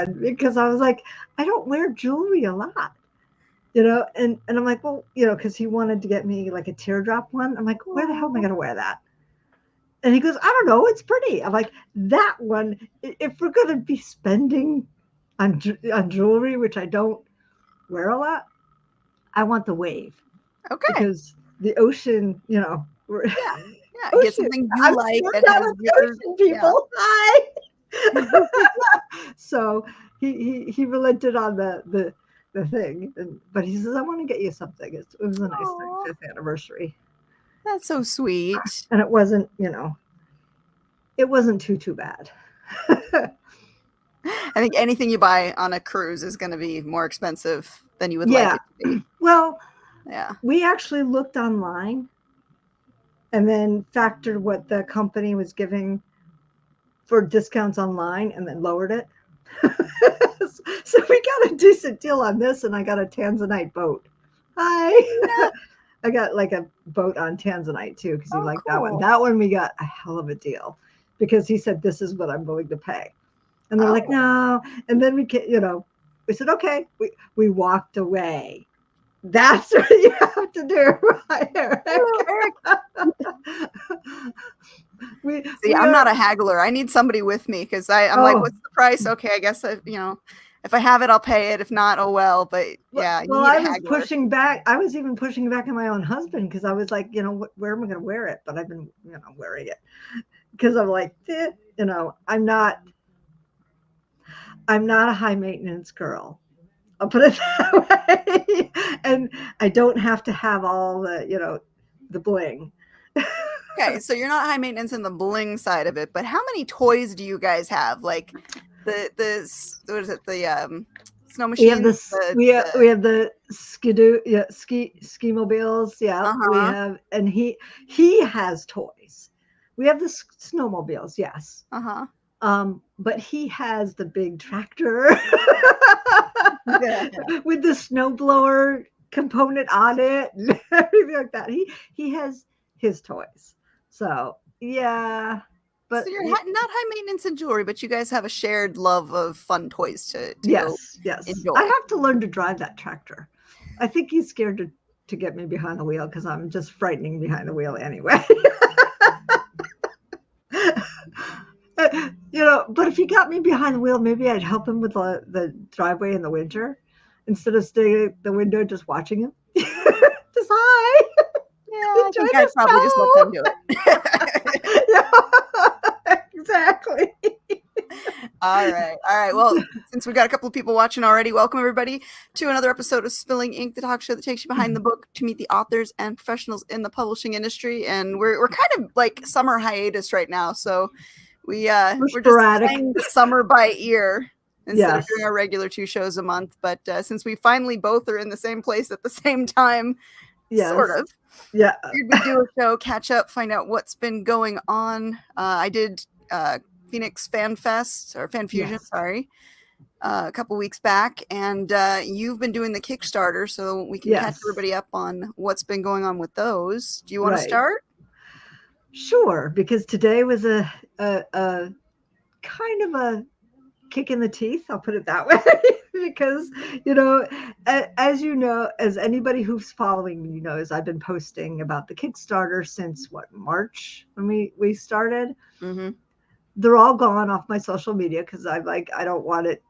because I was like, I don't wear jewelry a lot. And I'm like, well, because he wanted to get me like a teardrop one. I'm like, where the hell am I Aw. going to wear that? And he goes, I don't know, it's pretty. I'm like, that one, if we're going to be spending on jewelry, which I don't wear a lot, I want the wave Okay. because the ocean, we're Yeah. Yeah. Get ocean. something I'm you like so that down has with the your, ocean yeah. people. Hi. So he relented on the thing, but he says, I want to get you something. It was a nice thing, Aw, fifth anniversary, that's so sweet. and it wasn't too bad. I think anything you buy on a cruise is going to be more expensive than you would like Yeah. it to be. Well, Yeah. we actually looked online and then factored what the company was giving for discounts online and then lowered it. So we got a decent deal on this, and I got a Tanzanite boat. Hi. Yeah. I got like a boat on Tanzanite too because he Oh, liked that one. cool. That one we got a hell of a deal because he said, this is what I'm willing to pay. And they're like, Oh. no. And then we said, okay. We walked away. That's what you have to do, right, Eric? Oh, Eric. we See, we I'm are not a haggler. I need somebody with me because I'm like, oh what's the price? Okay, I guess if I have it, I'll pay it. If not, oh well. But yeah, you well, need a I was haggler. pushing back. I was even pushing back on my own husband because I was like, where am I going to wear it? But I've been, wearing it because I'm like, I'm not a high maintenance girl. I'll put it that way. And I don't have to have all the bling. Okay, so you're not high maintenance in the bling side of it, but how many toys do you guys have? Like what is it? The snow We have machines. this. We have the skidoo, yeah, ski mobiles. Yeah, Uh we huh. have, and he has toys. We have the snowmobiles, yes. Uh huh. But he has the big tractor Yeah. with the snowblower component on it and everything like that. He has his toys. So yeah, So but you're not high maintenance in jewelry, but you guys have a shared love of fun toys to go yes, yes. I enjoy. have to learn to drive that tractor. I think he's scared to get me behind the wheel because I'm just frightening behind the wheel anyway. But if he got me behind the wheel, maybe I'd help him with the driveway in the winter instead of staying at the window just watching him. Just hi, Yeah, I enjoy think the I'd probably just let them do it. snow. Yeah, exactly. All right. All right. Well, since we got a couple of people watching already, welcome everybody to another episode of Spilling Ink, the talk show that takes you behind the book to meet the authors and professionals in the publishing industry. And we're kind of like summer hiatus right now, so We're we're just sporadic. playing the summer by ear instead of doing Yes. our regular 2 shows a month. But since we finally both are in the same place at the same time, sort Yes. of, Yeah. figured we'd do a show, catch up, find out what's been going on. I did Phoenix Fan Fest or Fan Fusion, Yes. sorry, a couple weeks back, and you've been doing the Kickstarter, so we can catch Yes. everybody up on what's been going on with those. Do you want to Right. start? Sure. Because today was a kind of a kick in the teeth. I'll put it that way. Because as as anybody who's following me knows, I've been posting about the Kickstarter since what, March, when we started. Mm-hmm. They're all gone off my social media because I don't want it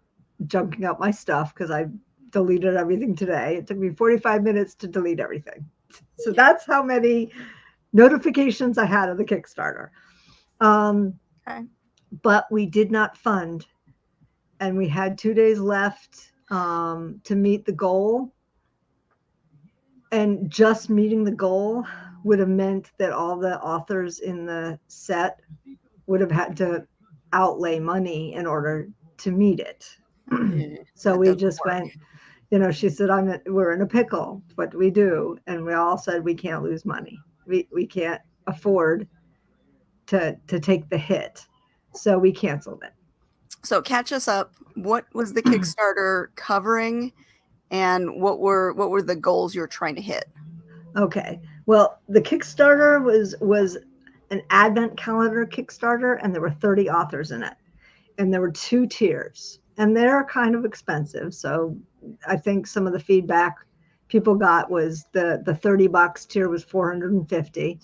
junking up my stuff because I deleted everything today. It took me 45 minutes to delete everything. So that's how many notifications I had of the Kickstarter. Um, Okay. but we did not fund, and we had 2 days left to meet the goal. And just meeting the goal would have meant that all the authors in the set would have had to outlay money in order to meet it. Yeah, So that we doesn't just work. went, she said, we're in a pickle. What do we do? And we all said, we can't lose money. We can't afford to take the hit. So we canceled it. So catch us up. What was the Kickstarter covering, and what were the goals you were trying to hit? Okay. Well, the Kickstarter was an advent calendar Kickstarter, and there were 30 authors in it. And there were 2 tiers. and they're kind of expensive. So I think some of the feedback people got was the $30 tier was 450.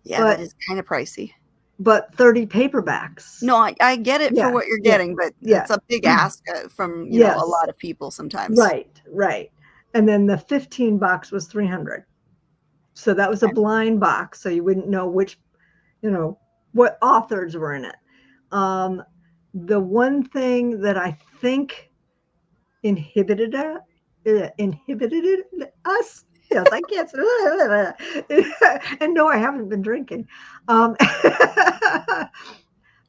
Yeah, that is kind of pricey. But 30 paperbacks. No, I get it for what you're getting, but it's a big ask from a lot of people sometimes. Right. And then the $15 was 300. So that was a blind box, so you wouldn't know which, what authors were in it. The one thing that I think inhibited us. Yes, I can't. And no, I haven't been drinking.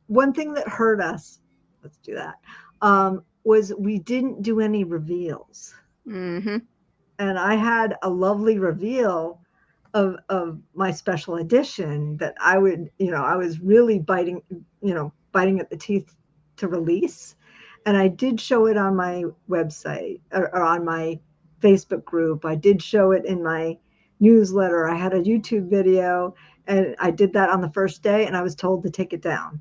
One thing that hurt us, let's do that, was we didn't do any reveals. Mm-hmm. And I had a lovely reveal of my special edition that I would, I was really biting at the teeth to release. And I did show it on my website or on my Facebook group. I did show it in my newsletter. I had a YouTube video, and I did that on the first day, and I was told to take it down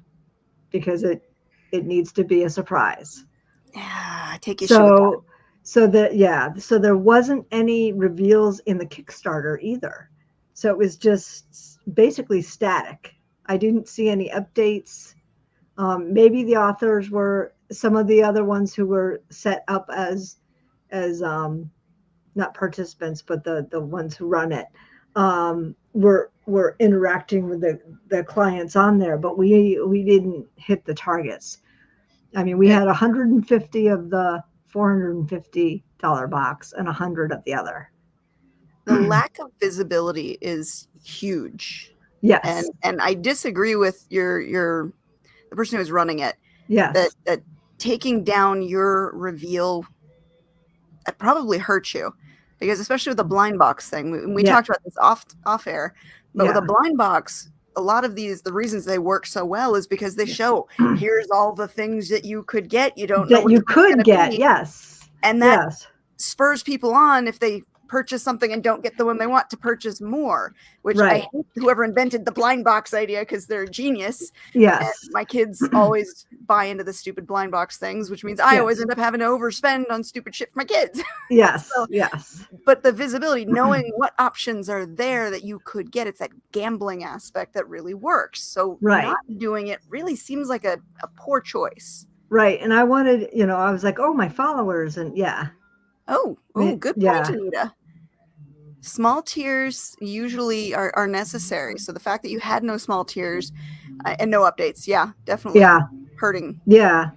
because it needs to be a surprise. Yeah, take issue with that. So there wasn't any reveals in the Kickstarter either. So it was just basically static. I didn't see any updates. Maybe the authors were some of the other ones who were set up as not participants, but the ones who run it were interacting with the clients on there, but we didn't hit the targets. I mean, we had 150 of the $450 box and 100 of the other. The lack of visibility is huge. Yes. And I disagree with the person who's running it. Yes. That taking down your reveal, it probably hurts you, because especially with the blind box thing, we talked about this off air, but with a blind box, a lot of the reasons they work so well is because they show here's all the things that you could get. You don't know what you could get. Yes. And that spurs people on if they purchase something and don't get the one they want to purchase more, which I hate whoever invented the blind box idea, because they're a genius. Yes. And my kids always buy into the stupid blind box things, which means I always end up having to overspend on stupid shit for my kids. Yes. Yes. But the visibility, knowing what options are there that you could get, it's that gambling aspect that really works. So not doing it really seems like a poor choice. Right. And I wanted, I was like, oh, my followers. And Oh, good point, Anita. Small tiers usually are necessary. So the fact that you had no small tiers and no updates, definitely hurting. Yeah.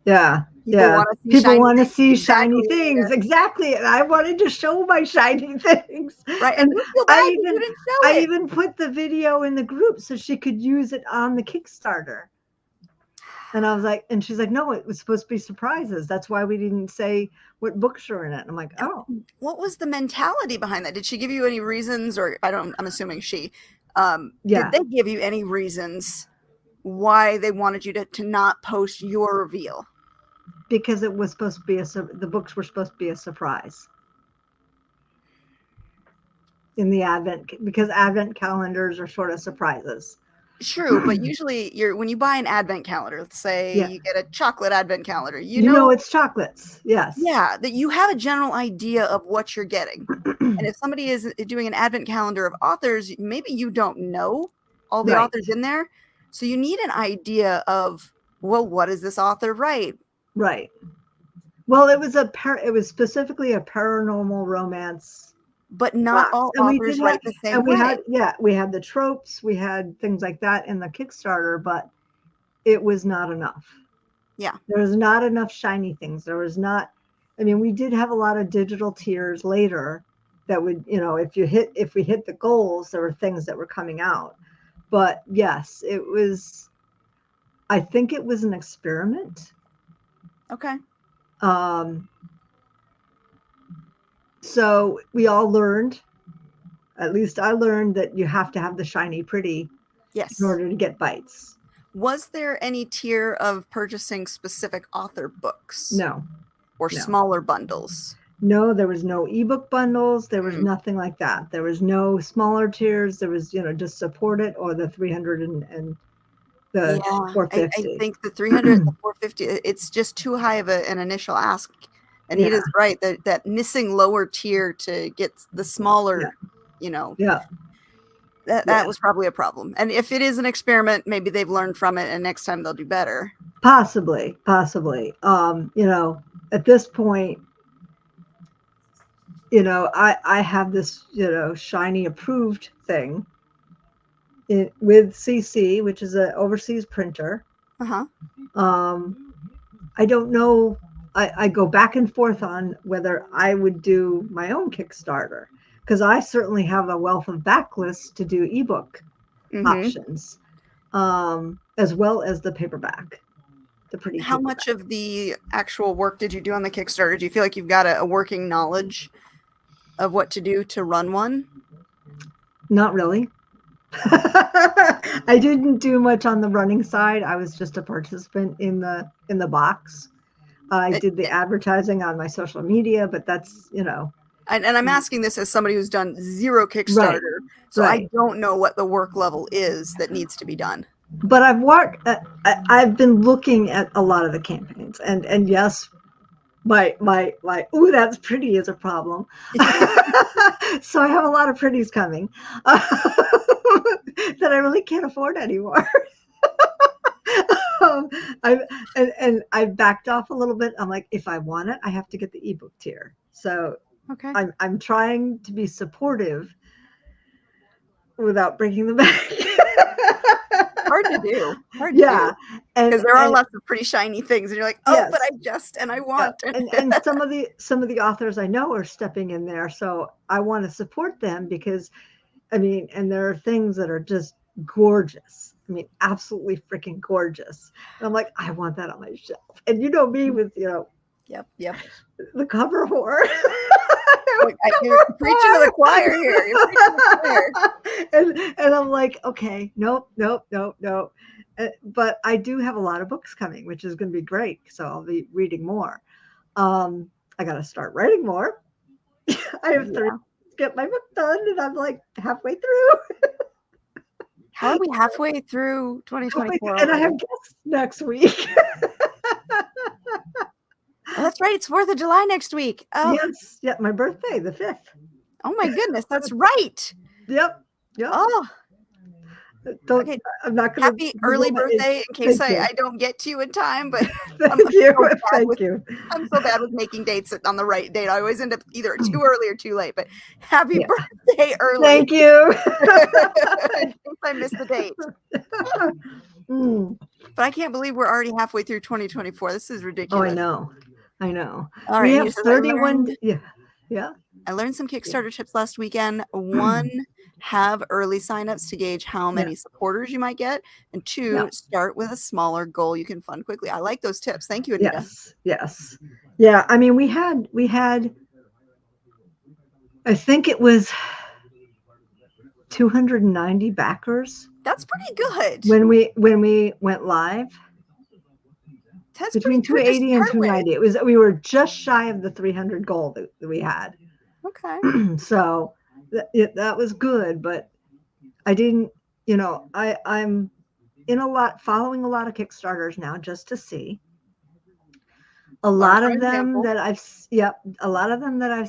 People want to see shiny things. Exactly. And I wanted to show my shiny things. Right. And I even put the video in the group so she could use it on the Kickstarter. And I was like, and she's like, no, it was supposed to be surprises. That's why we didn't say what books are in it. And I'm like, oh. What was the mentality behind that? Did she give you any reasons, or I'm assuming she, did they give you any reasons why they wanted you to not post your reveal? Because it was supposed to be the books were supposed to be a surprise in the because Advent calendars are sort of surprises. True, but usually when you buy an Advent calendar, let's say you get a chocolate Advent calendar, you know it's chocolates. Yes. Yeah, that you have a general idea of what you're getting. And if somebody is doing an Advent calendar of authors, maybe you don't know all the authors in there. So you need an idea of, well, what does this author write? Right. Well, it was specifically a paranormal romance. But not all authors write the same way. We had the tropes, we had things like that in the Kickstarter, but it was not enough. Yeah. There was not enough shiny things. There was not, we did have a lot of digital tiers later that would, if we hit the goals, there were things that were coming out. But yes, I think it was an experiment. Okay. So we all learned, at least I learned, that you have to have the shiny pretty in order to get bites. Was there any tier of purchasing specific author books? No. Or smaller bundles? No, there was no ebook bundles. There was nothing like that. There was no smaller tiers. There was, just support it or the 300 the Yeah, I 450. think the 300 and the 450, it's just too high of an initial ask. And Yeah. Nita's right, that missing lower tier to get the smaller, you know, Yeah. that was probably a problem. And if it is an experiment, maybe they've learned from it and next time they'll do better. Possibly. You know, at this point, you know, I have this, you know, shiny approved thing with CC, which is an overseas printer. Uh-huh. I don't know. I go back and forth on whether I would do my own Kickstarter, because I certainly have a wealth of backlists to do ebook options, as well as the paperback. The pretty. How much of the actual work did you do on the Kickstarter? Do you feel like you've got a working knowledge of what to do to run one? Not really. I didn't do much on the running side. I was just a participant in the box. I did the advertising on my social media, but that's, you know. And I'm asking this as somebody who's done zero Kickstarter, so I don't know what the work level is that needs to be done. But I've been looking at a lot of the campaigns, and yes, my ooh, that's pretty is a problem. So I have a lot of pretties coming that I really can't afford anymore. I've backed off a little bit. I'm like, if I want it, I have to get the ebook tier. So okay, I'm trying to be supportive without breaking the bank. Hard to do. Because there are lots of pretty shiny things, and you're like, oh, yes. But I want. And some of the authors I know are stepping in there, so I want to support them because, I mean, and there are things that are just gorgeous. I mean, absolutely freaking gorgeous. And I'm like, I want that on my shelf. And you know me with, you know, yep, the cover whore. You're preaching to the choir here. You're preaching to the choir. And I'm like, okay, nope. But I do have a lot of books coming, which is going to be great. So I'll be reading more. I got to start writing more. I have 3 to get my book done, and I'm like halfway through. How are we halfway through 2024? And I have guests next week. Oh, that's right. It's 4th of July next week. Oh. Yes. Yeah, my birthday, the 5th. Oh my goodness, that's right. Yep. Oh. Okay. I'm not going to. Happy early birthday in case I don't get to you in time, but Thank you. I'm so bad with making dates on the right date. I always end up either too early or too late, but happy birthday early. Thank you. I missed the date. But I can't believe we're already halfway through 2024. This is ridiculous. Oh, I know. All right. We have 31. Yeah. I learned some Kickstarter tips last weekend. 1, have early signups to gauge how many supporters you might get. And 2, start with a smaller goal you can fund quickly. I like those tips. Thank you, Anita. Yes. Yeah. I mean, we had, I think it was 290 backers. That's pretty good. When we went live. That's between 280 and 290. We were just shy of the 300 goal that we had. Okay. So that was good, but I didn't, you know, I'm following a lot of Kickstarters now just to see. A lot of them that I've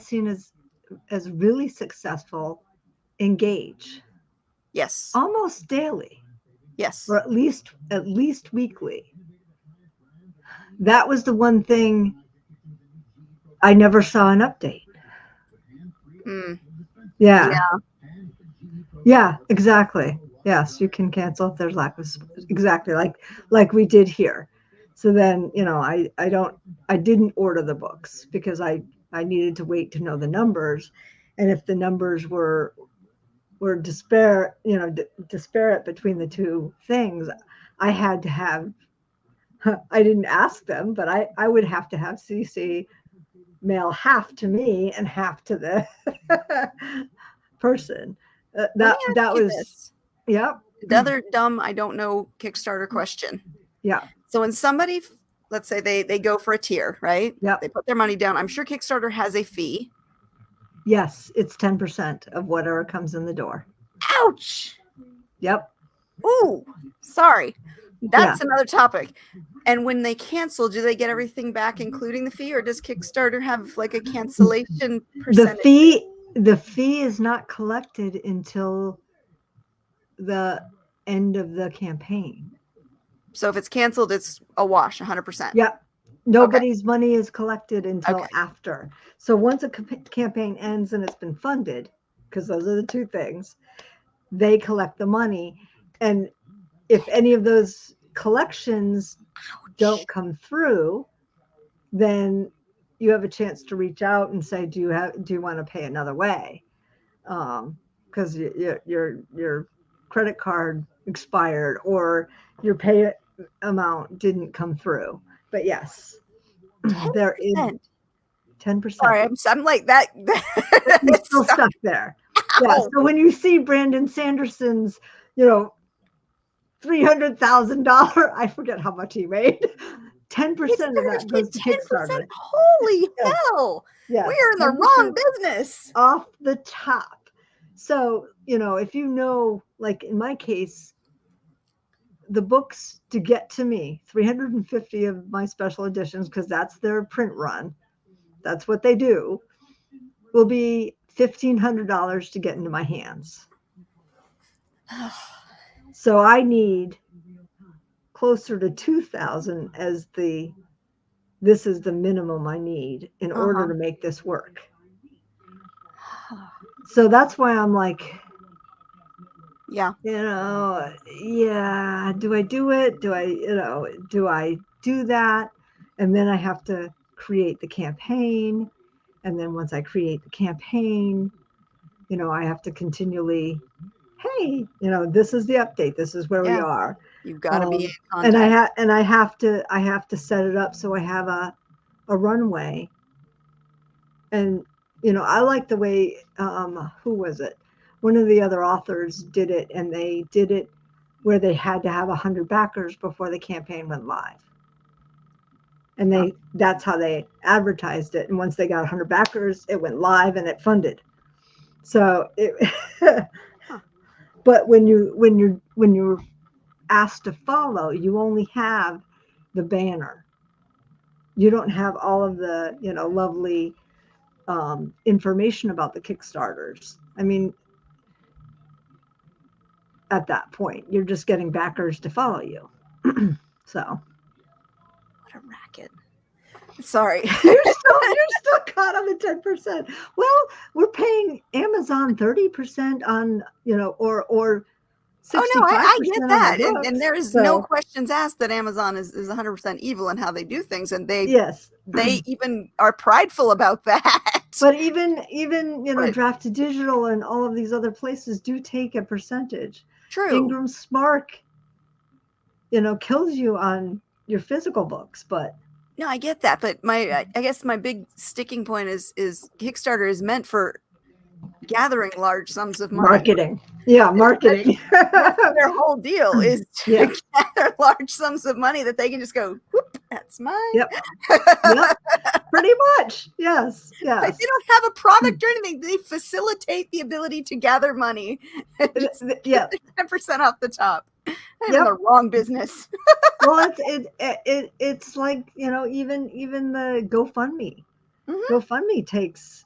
seen as really successful engage. Yes. Almost daily. Yes. Or at least weekly. That was the one thing I never saw an update. Yeah, exactly. Yes, you can cancel if there's lack of exactly like we did here. So then, you know, I didn't order the books because I needed to wait to know the numbers, and if the numbers were disparate between the two things, I had to have. I didn't ask them, but I would have to have CC mail half to me and half to the person. That was another dumb I don't know Kickstarter question. Yeah. So when somebody, let's say they go for a tier, right? Yeah. They put their money down. I'm sure Kickstarter has a fee. Yes, it's 10% of whatever comes in the door. Ouch. Yep. Ooh, sorry. That's another topic. And when they cancel, do they get everything back, including the fee, or does Kickstarter have like a cancellation percentage? The fee is not collected until the end of the campaign. So if it's canceled, it's a wash, 100%. Yep. Nobody's money is collected until Okay. after. So once a campaign ends and it's been funded, because those are the two things, they collect the money. And if any of those collections don't come through, then you have a chance to reach out and say, do you want to pay another way? Because your credit card expired or your pay amount didn't come through. But yes, 10%. there is 10%. Sorry, I'm like that. It's still stuck there. Yeah. So when you see Brandon Sanderson's, $300,000, I forget how much he made. 10% of that goes to Kickstarter. Holy hell! Yeah, we are in the wrong business. Off the top. So if like in my case, the books to get to me, 350 of my special editions, because that's their print run. That's what they do. Will be $1,500 to get into my hands. So I need closer to 2,000 as this is the minimum I need in order to make this work. So that's why I'm like, yeah, do I do it? Do I do that? And then I have to create the campaign. And then once I create the campaign, I have to continually, hey, this is the update. This is where we are. You've got to be in contact. And I have to set it up so I have a runway. And I like the way who was it? One of the other authors did it, and they did it where they had to have 100 backers before the campaign went live. And that's how they advertised it. And once they got 100 backers, it went live and it funded. So but when you're asked to follow, you only have the banner. You don't have all of the lovely information about the Kickstarters. I mean, at that point, you're just getting backers to follow you. So, what a racket! Sorry, you're still caught on the 10%. Well, we're paying Amazon 30% on or 65%. Oh no, I get that, the and there is no questions asked that Amazon is 100% evil in how they do things, and they even are prideful about that. But even Draft to Digital and all of these other places do take a percentage. True. Ingram Spark, kills you on your physical books, but no, I get that. But I guess my big sticking point is Kickstarter is meant for gathering large sums of money. Marketing. Yeah, marketing. Their whole deal is to gather large sums of money that they can just go, whoop, that's mine. Yep. Pretty much. Yes. Yes. Like, they don't have a product or anything. They facilitate the ability to gather money. 10% off the top. I'm in the wrong business. Well, it's like, even the GoFundMe. Mm-hmm. GoFundMe takes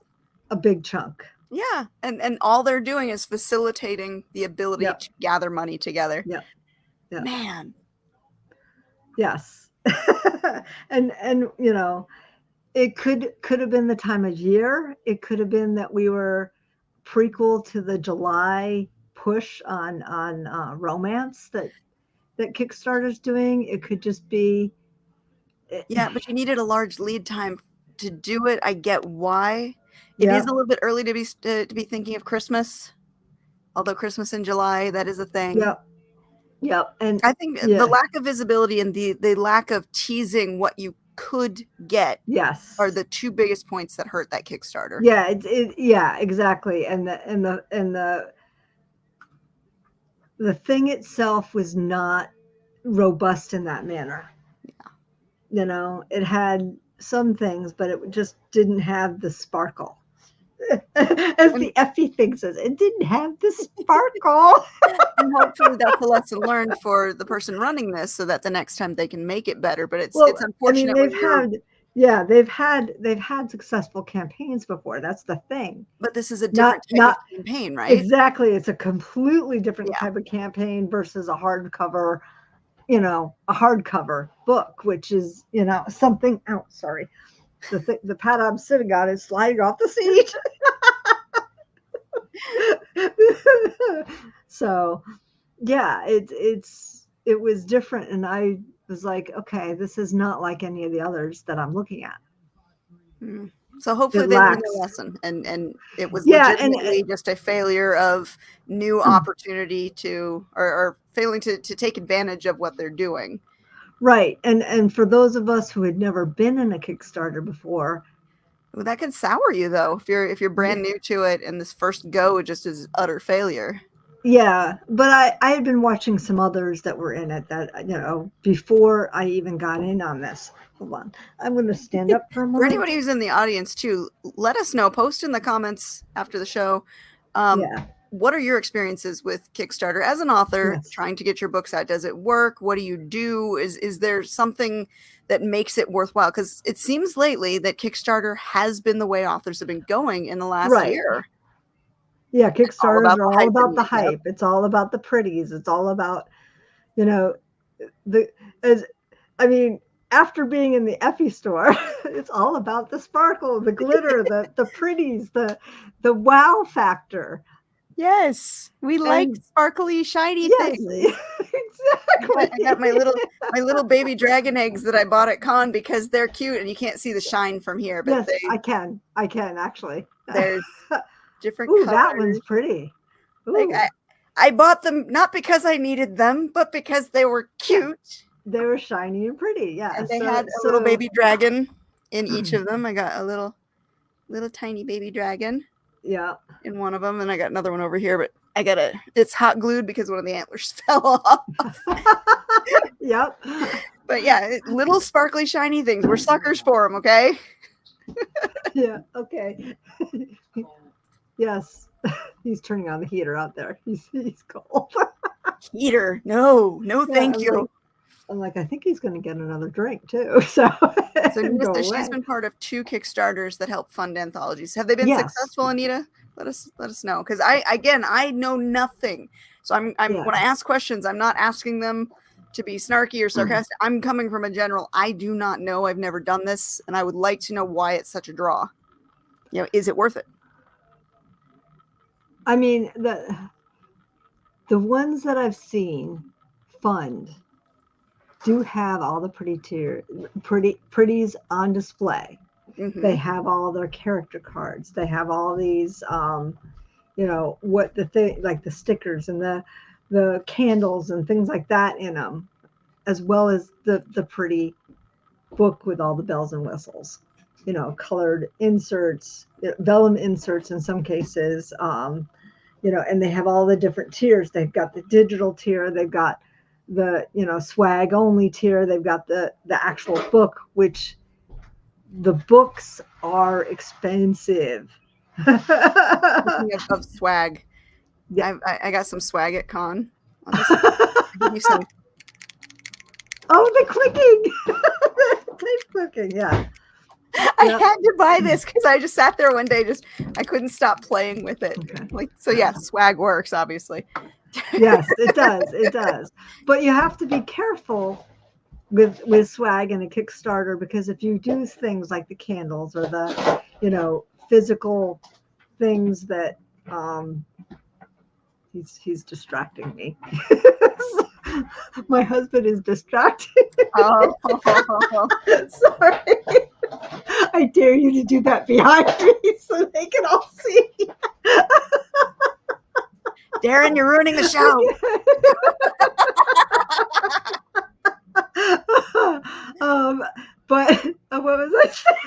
a big chunk. Yeah, and all they're doing is facilitating the ability to gather money together. Yeah. Man. Yes. and it could have been the time of year. It could have been that we were prequel to the July push on romance that Kickstarter's doing. It could just be. Yeah, but you needed a large lead time to do it. I get why. It is a little bit early to be thinking of Christmas, although Christmas in July, that is a thing. Yep. And I think the lack of visibility and the lack of teasing what you could get are the two biggest points that hurt that Kickstarter. Yeah, exactly. And the thing itself was not robust in that manner. Yeah. It had some things, but it just didn't have the sparkle. As the Effie thing says, it didn't have the sparkle. And hopefully that's a lesson learned for the person running this, so that the next time they can make it better. But it's Well, I mean, unfortunate when they've had successful campaigns before. That's the thing. but this is a different type of campaign, right? Exactly. It's a completely different Yeah. type of campaign versus a hardcover, a hardcover book, which is, something. Oh, sorry. The pad I'm sitting on is sliding off the seat. So, yeah, it was different, and I was like, okay, this is not like any of the others that I'm looking at. So hopefully It they learned lacks. their lesson, and it was Yeah, legitimately just a failure of new opportunity to or failing to take advantage of what they're doing. Right. And for those of us who had never been in a Kickstarter before, Well, that can sour you though if you're brand new to it and this first go just is utter failure. yeah, but I had been watching some others that were in it that, before I even got in on this. Hold on. I'm going to stand up for a moment. For anybody who's in the audience too, let us know. Post in the comments after the show. Yeah. What are your experiences with Kickstarter as an author Yes. trying to get your books out? Does it work? What do you do? Is there something that makes it worthwhile? Because it seems lately that Kickstarter has been the way authors have been going in the last Right. year. Yeah, Kickstarters are all about the and- hype. It's all about the pretties. It's all about, after being in the Effie store, it's all about the sparkle, the glitter, the pretties, the wow factor. Yes, we like sparkly, shiny things. Exactly. I got my little baby dragon eggs that I bought at con because they're cute and you can't see the shine from here. But yes, I can actually. There's different Ooh, colors. that one's pretty. Like I bought them not because I needed them, but because they were cute. They were shiny and pretty, yeah. And they had a little baby dragon in each of them. I got a little tiny baby dragon. Yeah. In one of them, and I got another one over here, but it's hot glued because one of the antlers fell off. Yep. But yeah, little sparkly shiny things. We're suckers for them, okay? Yeah, okay. Yes. He's turning on the heater out there. He's cold. Heater. No, thank you. I'm like, I think he's going to get another drink too. So Anita, she's been part of 2 Kickstarters that help fund anthologies. Have they been successful, Anita? Let us know, because I know nothing. So I'm when I ask questions, I'm not asking them to be snarky or sarcastic. I'm coming from a general. I do not know. I've never done this, and I would like to know why it's such a draw. Is it worth it? I mean, the ones that I've seen fund do have all the pretties on display. Mm-hmm. They have all their character cards. They have all these, what the thing, like the stickers and the candles and things like that in them, as well as the pretty book with all the bells and whistles, colored inserts, vellum inserts in some cases, and they have all the different tiers. They've got the digital tier. They've got the swag only tier. They've got the actual book, which the books are expensive. Speaking of swag, yeah. I got some swag at con. I'll give you some. Oh, the clicking. Tape clicking, yeah. I had to buy this because I just sat there one day, I couldn't stop playing with it. Okay. Swag works, obviously. Yes, it does. But you have to be careful with swag and a Kickstarter, because if you do things like the candles or the physical things that he's distracting me. My husband is distracting. Oh. Sorry. I dare you to do that behind me so they can all see. Darren, you're ruining the show. But what was I saying?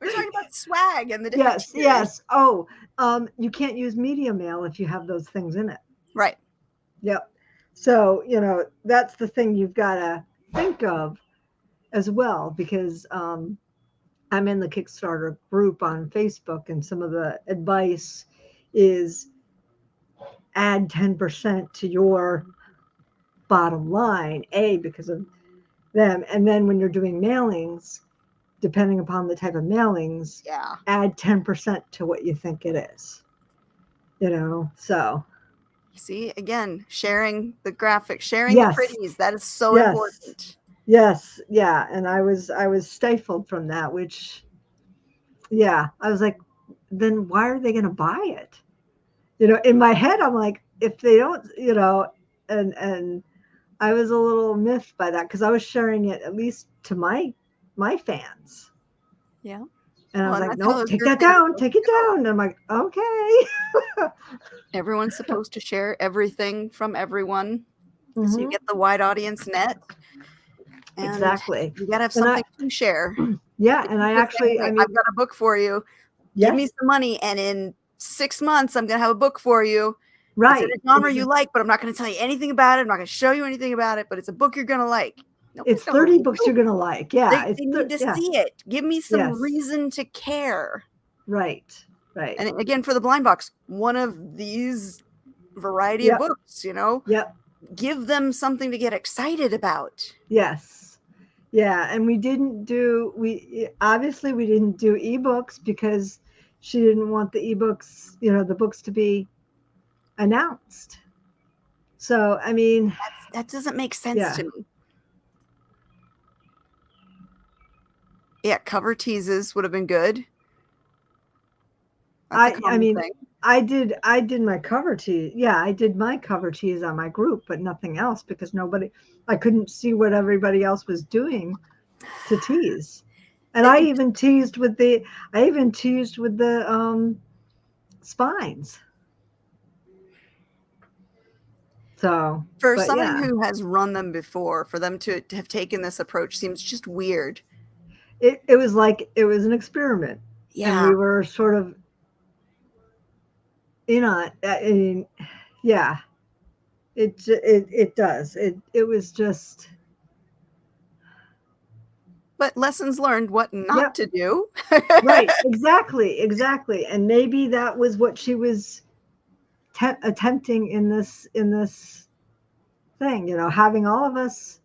We're talking about swag and the different tiers. Yes. Oh, you can't use media mail if you have those things in it. Right. Yep. So, that's the thing you've got to think of as well, because I'm in the Kickstarter group on Facebook, and some of the advice is add 10% to your bottom line, because of them. And then when you're doing mailings, depending upon the type of mailings, Yeah. add 10% to what you think it is. So. See, again, sharing the graphics, sharing Yes. the pretties, that is so Yes. important. Yes, yeah, and I was stifled from that, which, yeah, I was like, then why are they going to buy it? In my head, I'm like, if they don't, and I was a little miffed by that because I was sharing it at least to my fans. Yeah. And I was Well, like, that's how nope, take your that thing is down, supposed take it to go. down. And I'm like, okay. Everyone's supposed to share everything from everyone, so you Mhm. get the wide audience net. And Exactly. you gotta have And something to share. Yeah, and I Just saying, actually, "Hey, I mean, I've got a book for you. Give yes, me some money, and in 6 months, I'm gonna have a book for you. It's in right. a genre you like, but I'm not gonna tell you anything about it. I'm not gonna show you anything about it, but it's a book you're gonna like." Nobody's It's gonna 30 believe books you. you're going to like. Yeah. They need to see it. Give me some Yes. reason to care. Right. And again, for the blind box, one of these variety Yep. of books, Yep. give them something to get excited about. Yes. Yeah. And we didn't do ebooks because she didn't want the ebooks, the books to be announced. So, I mean, that doesn't make sense yeah. to me. Yeah, cover teases would have been good. That's a common thing. I did my cover tease. Yeah, I did my cover tease on my group, but nothing else because I couldn't see what everybody else was doing to tease. And I even teased with the spines. So for someone who has run them before, for them to have taken this approach seems just weird. It was like it was an experiment. Yeah. And we were sort of in on it. I mean, yeah. It does. It was just. But lessons learned, what not to do. Right. Exactly. And maybe that was what she was attempting in this thing, having all of us.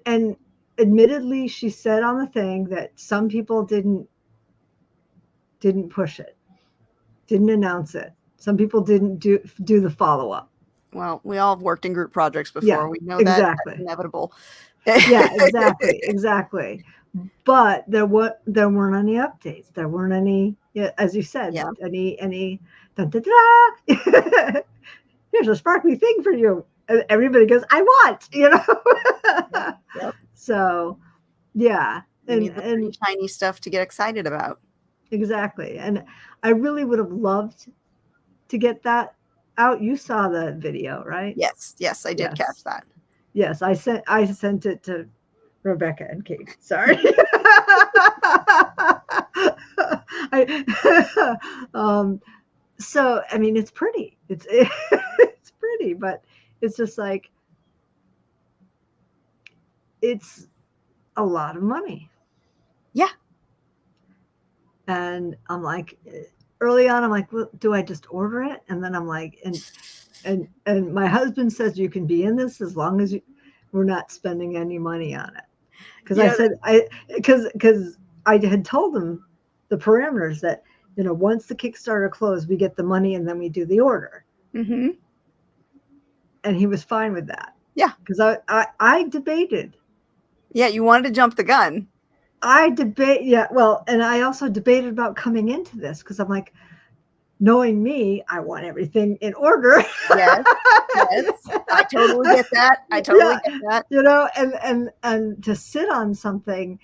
And admittedly, she said on the thing that some people didn't push it, didn't announce it. Some people didn't do the follow-up. Well, we all have worked in group projects before. Yeah, we know exactly. that's inevitable. Yeah, exactly. But there weren't any updates. There weren't any, as you said, any dun, dun, dun, here's a sparkly thing for you. Everybody goes, I want, Yep. So, yeah. You need the pretty shiny stuff to get excited about. Exactly. And I really would have loved to get that out. You saw the video, right? Yes, I did catch that. Yes, I sent it to Rebecca and Kate. Sorry. So I mean, it's pretty. It's pretty, but it's just like it's a lot of money. Yeah. And I'm like, early on, I'm like, well, do I just order it? And then I'm like, and my husband says you can be in this as long as we're not spending any money on it. Because I said because I had told him the parameters that once the Kickstarter closed, we get the money and then we do the order. Mm-hmm. And he was fine with that. Yeah. Because I debated. Yeah, you wanted to jump the gun. Well, and I also debated about coming into this because I'm like, knowing me, I want everything in order. Yes, I totally get that. Get that. And to sit on something,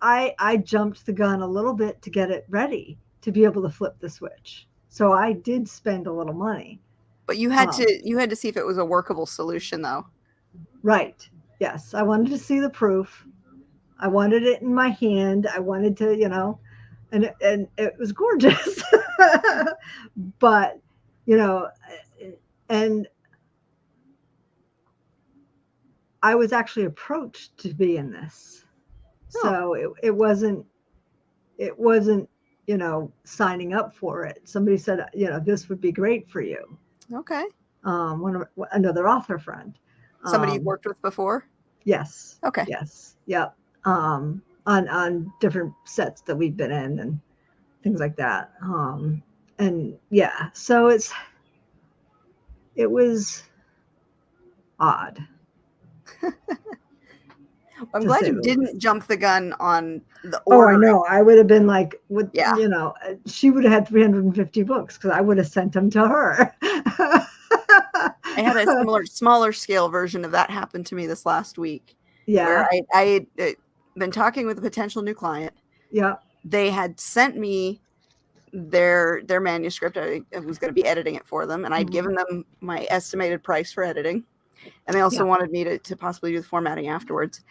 I jumped the gun a little bit to get it ready to be able to flip the switch. So I did spend a little money. But you had to see if it was a workable solution, though. Right. Yes, I wanted to see the proof. I wanted it in my hand. I wanted to, and it was gorgeous. But, and I was actually approached to be in this. So it wasn't, signing up for it. Somebody said, this would be great for you. Okay. Another author friend. Somebody you've worked with before? Yes. Okay. Yes. Yep. On different sets that we've been in and things like that. And yeah, so it was odd. I'm glad you didn't jump the gun on the order. Oh, I know. I would have been like, she would have had 350 books because I would have sent them to her. I had a smaller scale version of that happen to me this last week. Yeah. Where I had been talking with a potential new client. Yeah. They had sent me their manuscript. I was going to be editing it for them, and I'd given them my estimated price for editing. And they also wanted me to possibly do the formatting afterwards.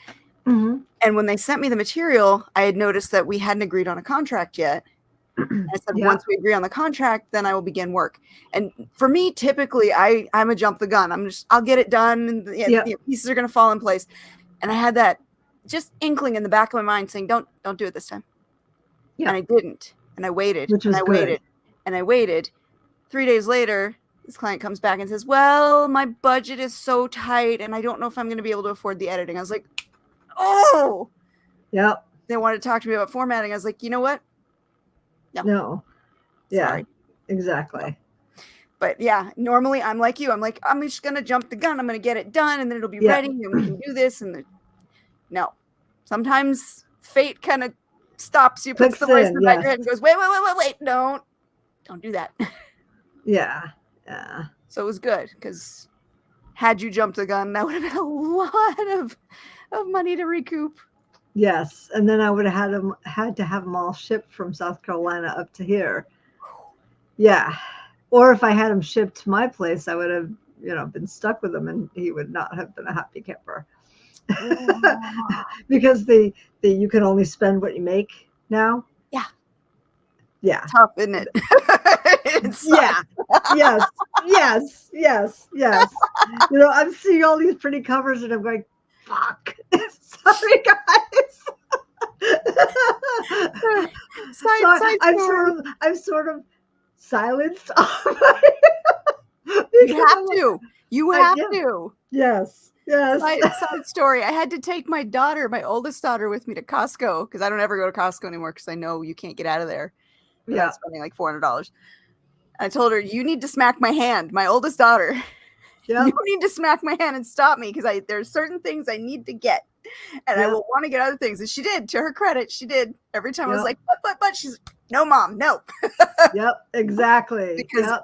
Mm-hmm. And when they sent me the material, I had noticed that we hadn't agreed on a contract yet. I said, once we agree on the contract, then I will begin work. And for me, typically, I'm a jump the gun. I'll get it done, and the pieces are going to fall in place. And I had that just inkling in the back of my mind saying, don't do it this time. Yeah. And I didn't. And I waited. And I waited. 3 days later, this client comes back and says, well, my budget is so tight, and I don't know if I'm going to be able to afford the editing. I was like, oh. Yeah. They wanted to talk to me about formatting. I was like, you know what? No. Yeah. Sorry. Exactly. But yeah, normally I'm like you. I'm like, I'm just going to jump the gun. I'm going to get it done, and then it'll be ready, and we can do this. And no. Sometimes fate kind of stops you, puts the voice in the back of your head and goes, wait, don't do that. Yeah. So it was good, because had you jumped the gun, that would have been a lot of money to recoup. Yes, and then I would have had to have them all shipped from South Carolina up to here. Yeah, or if I had them shipped to my place, I would have, been stuck with them, and he would not have been a happy camper. Because you can only spend what you make now. Yeah. Tough, isn't it? Yes. I'm seeing all these pretty covers, and I'm going, fuck. Sorry, guys. I'm sort of silenced. You have to. Yes. Side story. I had to take my oldest daughter, with me to Costco, because I don't ever go to Costco anymore because I know you can't get out of there without spending like $400. I told her, you need to smack my hand, my oldest daughter. Yep. You need to smack my hand and stop me, because there's certain things I need to get, and I will want to get other things. And she did. To her credit, she did. Every time I was like, but she's no, mom, no. Yep, exactly. Because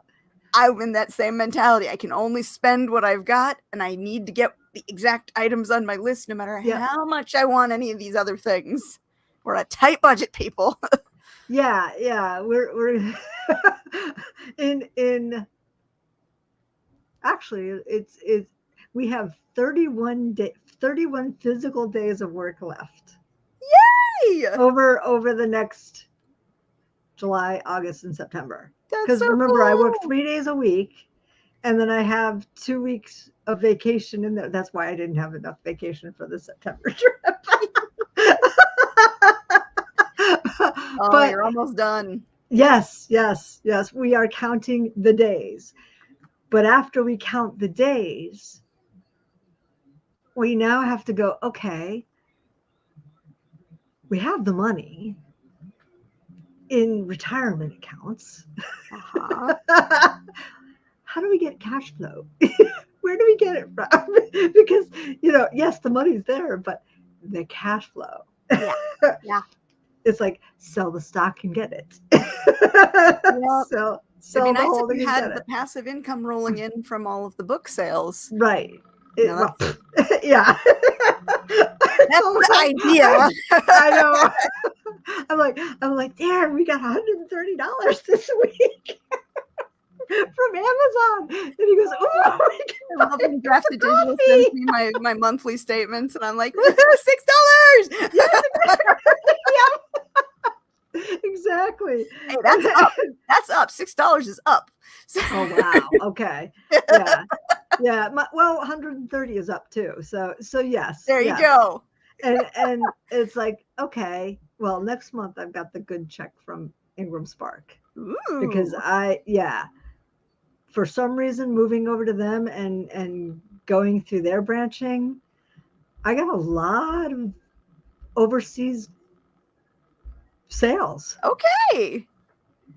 I'm in that same mentality. I can only spend what I've got, and I need to get the exact items on my list, no matter how much I want any of these other things. We're a tight budget, people. Yeah. We're in. Actually, it's we have 31 physical days of work left. Yay! Over the next July, August, and September. Because remember, I work 3 days a week, and then I have 2 weeks of vacation in there. That's why I didn't have enough vacation for the September trip. But you're almost done. Yes. We are counting the days. But after we count the days, we now have to go, okay, we have the money in retirement accounts. How do we get cash flow? Where do we get it from? Because, yes, the money's there, but the cash flow. Yeah. It's like, sell the stock and get it. Yep. It'd be nice if you had the passive income rolling in from all of the book sales. Right. Yeah. That's the idea. I know. I'm like, damn, we got $130 this week from Amazon. And he goes, oh, I love when Drafted Digital sends me my monthly statements, and I'm like, $6. Exactly. Hey, that's up. That's up. $6 is up. Oh wow. Okay. Yeah. 130 is up too. So yes. There you go. and it's like, okay, well, next month I've got the good check from Ingram Spark because Ooh. for some reason, moving over to them and going through their branching, I got a lot of overseas sales Okay.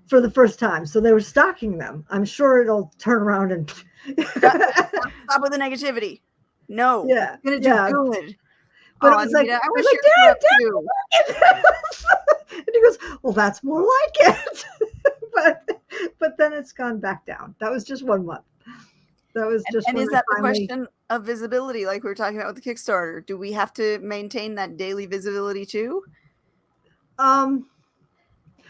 for the first time. So they were stocking them. I'm sure it'll turn around and Stop with the negativity. No, yeah, it's gonna do yeah. good. But Oh, it was like, Anita, I I was wish yours were up too. like, Dad, and he goes, well, that's more like it. but then it's gone back down. That was just 1 month. That was just And when is I that the finally. question of visibility, like we were talking about with the Kickstarter? Do we have to maintain that daily visibility too? And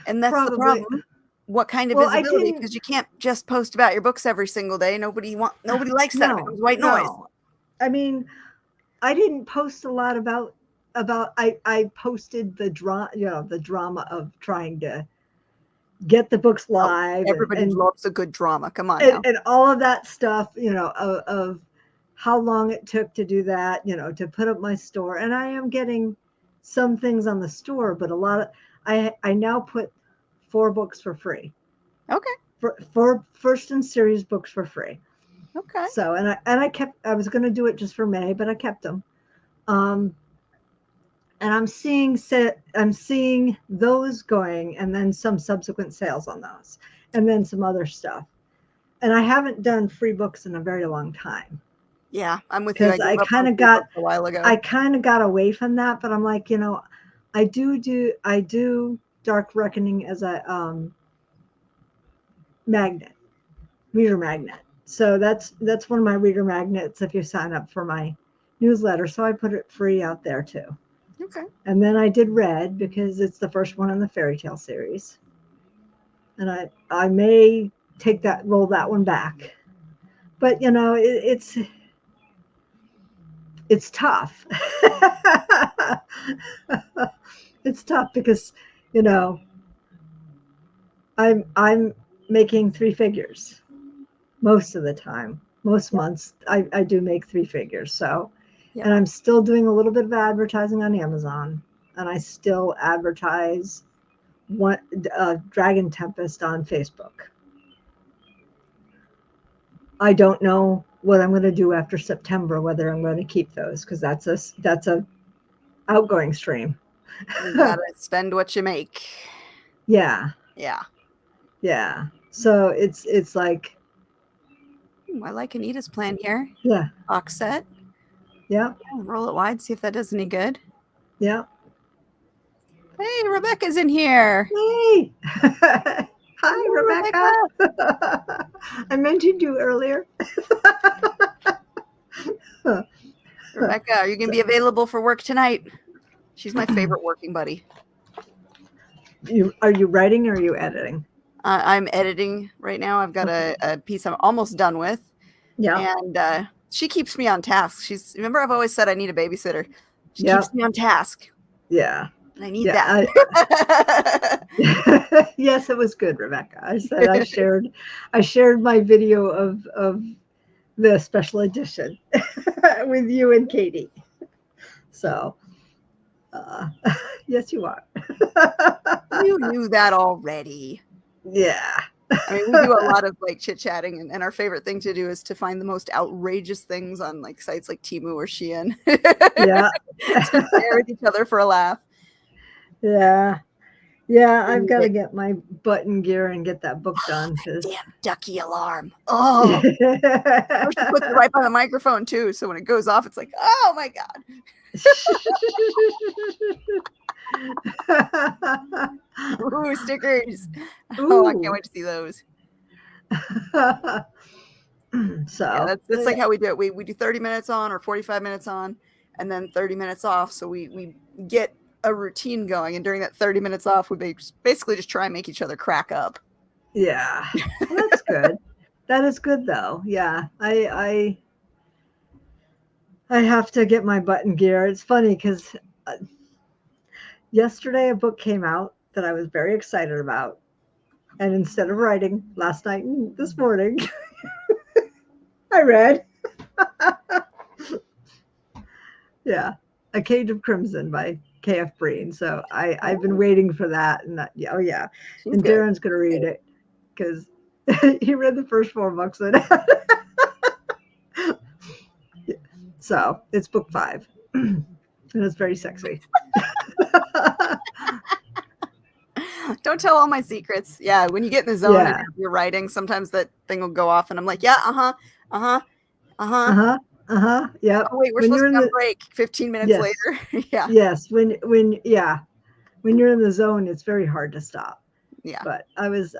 that's the Probably. problem. What kind of Well, I visibility? didn't. Because you can't just post about your books every single day. Nobody likes that. It No, becomes white noise. no. I mean, I didn't post a lot about. I posted the drama of trying to get the books Oh, live everybody loves a good drama. Come on and, now. and all of that stuff, of how long it took to do that, to put up my store. And I am getting some things on the store, but a lot of I now put 4 books for free. Okay. For first in series books for free. Okay. So I was going to do it just for May, but I kept them. And I'm seeing those going, and then some subsequent sales on those, and then some other stuff. And I haven't done free books in a very long time. Yeah, I'm with you. Because I kind of got a while ago. I kind of got away from that, but I'm like, I do Dark Reckoning as a reader magnet. So that's one of my reader magnets if you sign up for my newsletter. So I put it free out there too. Okay. And then I did Red because it's the first one in the fairy tale series. And I may roll that one back. But it's tough. It's tough because, I'm making 3 figures most of the time. Most months I do make 3 figures. So, Yep. And I'm still doing a little bit of advertising on Amazon, and I still advertise Dragon Tempest on Facebook. I don't know what I'm going to do after September, whether I'm going to keep those, because that's a outgoing stream. You gotta spend what you make. Yeah. Yeah. So it's like. I like Anita's plan here. Yeah. Box set. Yeah. Roll it wide. See if that does any good. Yeah. Hey, Rebecca's in here. Hey. Hi, Rebecca. I mentioned you earlier. Rebecca, are you going to be available for work tonight? She's my favorite working buddy. Are you writing or are you editing? I'm editing right now. I've got a piece I'm almost done with. Yeah. And she keeps me on task. Remember, I've always said I need a babysitter. She keeps me on task. Yeah. And I need that. Yes, it was good, Rebecca. I said I shared my video of the special edition with you and Katie. So yes, you are. You knew that already. Yeah. I mean, we do a lot of like chit-chatting, and our favorite thing to do is to find the most outrageous things on like sites like Temu or Shein. Yeah. To share with each other for a laugh. Yeah. I've got to get my button gear and get that book done. Damn ducky alarm. Oh. I wish you put it right by the microphone too, so when it goes off, it's like, oh my god. Ooh, stickers. Ooh. Oh, I can't wait to see those. So yeah, that's like how we do it. We do 30 minutes on or 45 minutes on and then 30 minutes off. So we get a routine going, and during that 30 minutes off, we basically just try and make each other crack up. Yeah, well, that's good. That is good though. Yeah, I have to get my button gear. It's funny because yesterday a book came out that I was very excited about, and instead of writing last night and this morning, I read. Yeah. A Cage of Crimson by K.F. Breen. So I've been waiting for that. And oh yeah, She's and good. Darren's gonna read it because he read the first 4 books in it. So it's book 5, and it's very sexy. Don't tell all my secrets. Yeah, when you get in the zone and you're writing, sometimes that thing will go off, and I'm like, yeah, Yep. Oh wait, we're supposed to be on break 15 minutes later. Yeah. Yes. When you're in the zone, it's very hard to stop. Yeah. But I was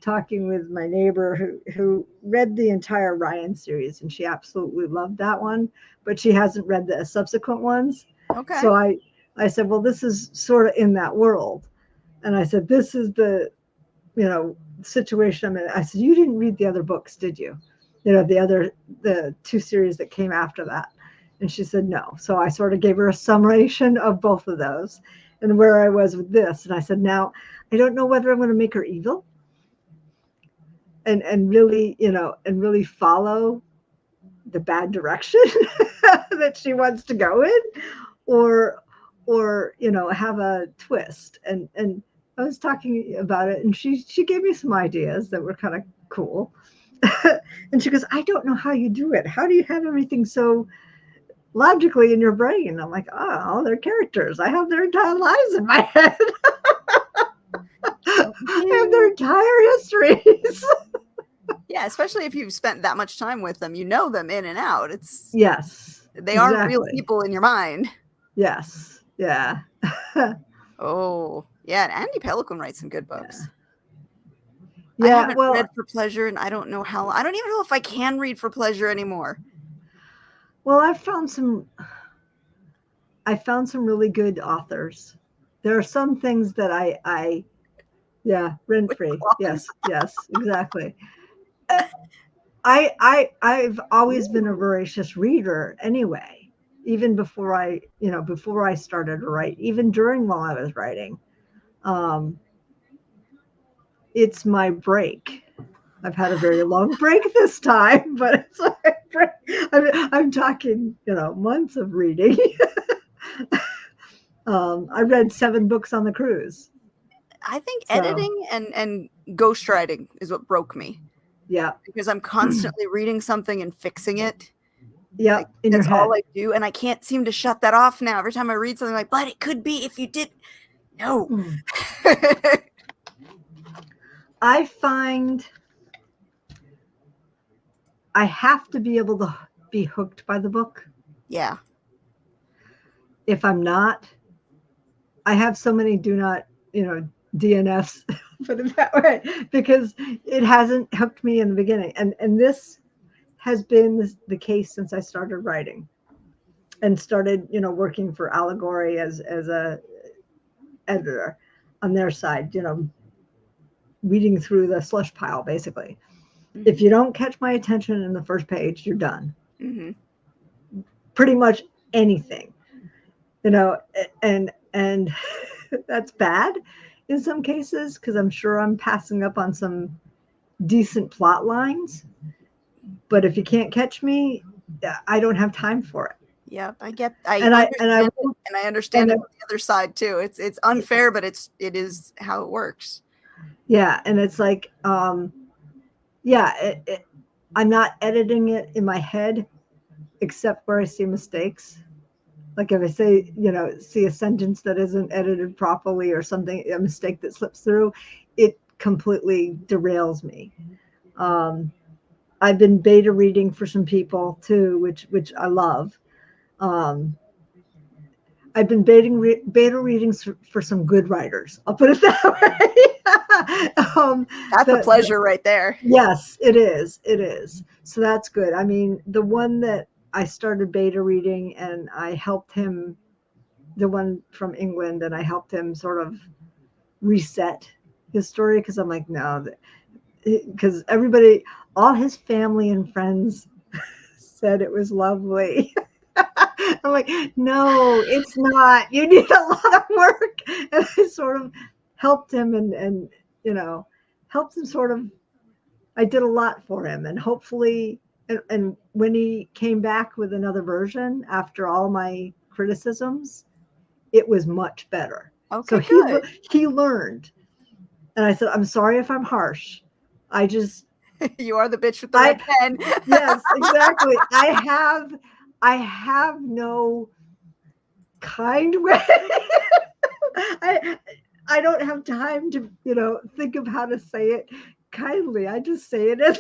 talking with my neighbor who read the entire Ryan series, and she absolutely loved that one, but she hasn't read the subsequent ones. Okay. So I said, well, this is sort of in that world. And I said, this is the, situation I'm in. I said, you didn't read the other books, did you? The 2 series that came after that. And she said, no. So I sort of gave her a summation of both of those and where I was with this. And I said, now, I don't know whether I'm going to make her evil and really, and really follow the bad direction that she wants to go in, or have a twist. And I was talking about it, and she gave me some ideas that were kind of cool. And she goes, I don't know how you do it. How do you have everything so logically in your brain? I'm like, oh, they're characters. I have their entire lives in my head. I have their entire histories. Yeah, especially if you've spent that much time with them, you know them in and out. It's they aren't real people in your mind. Yes. Yeah. Oh, yeah. And Andy Pelican writes some good books. Yeah. I haven't read for pleasure, and I don't know how. I don't even know if I can read for pleasure anymore. Well, I found some really good authors. There are some things that I rent-free. Yes, exactly. I've always been a voracious reader anyway, even before I started to write, even while I was writing. It's my break. I've had a very long break this time, but it's like I'm talking, months of reading. I read 7 books on the cruise. I think editing and ghostwriting is what broke me. Yeah. Because I'm constantly reading something and fixing it. Yeah. Like, that's all I do. And I can't seem to shut that off now. Every time I read something, but it could be if you did. No. I find I have to be able to be hooked by the book. Yeah. If I'm not, I have so many do not, DNFs, put it that way, because it hasn't hooked me in the beginning. And this has been the case since I started writing and started, working for Allegory as a editor on their side, reading through the slush pile, basically. Mm-hmm. If you don't catch my attention in the first page, you're done. Mm-hmm. Pretty much anything, and that's bad in some cases, because I'm sure I'm passing up on some decent plot lines. But if you can't catch me, I don't have time for it. Yeah, I understand it on the other side too. It's unfair, but it is how it works. Yeah, and it's like, I'm not editing it in my head, except where I see mistakes. Like if I say, see a sentence that isn't edited properly or something, a mistake that slips through, it completely derails me. I've been beta reading for some people too, which I love. I've been beta readings for some good writers. I'll put it that way. That's a pleasure right there. Yes, it is. It is. So that's good. I mean, the one that I started beta reading, and I helped him, the one from England, and I helped him sort of reset his story, because I'm like, no, because everybody, all his family and friends said it was lovely. I'm like, no, it's not. You need a lot of work. And I sort of helped him and helped him sort of, I did a lot for him. And hopefully, and when he came back with another version after all my criticisms, it was much better. Okay, So good. he learned. And I said, I'm sorry if I'm harsh. I just You are the bitch with the red pen. Yes, exactly. I have no kind way. I don't have time to, think of how to say it kindly. I just say it as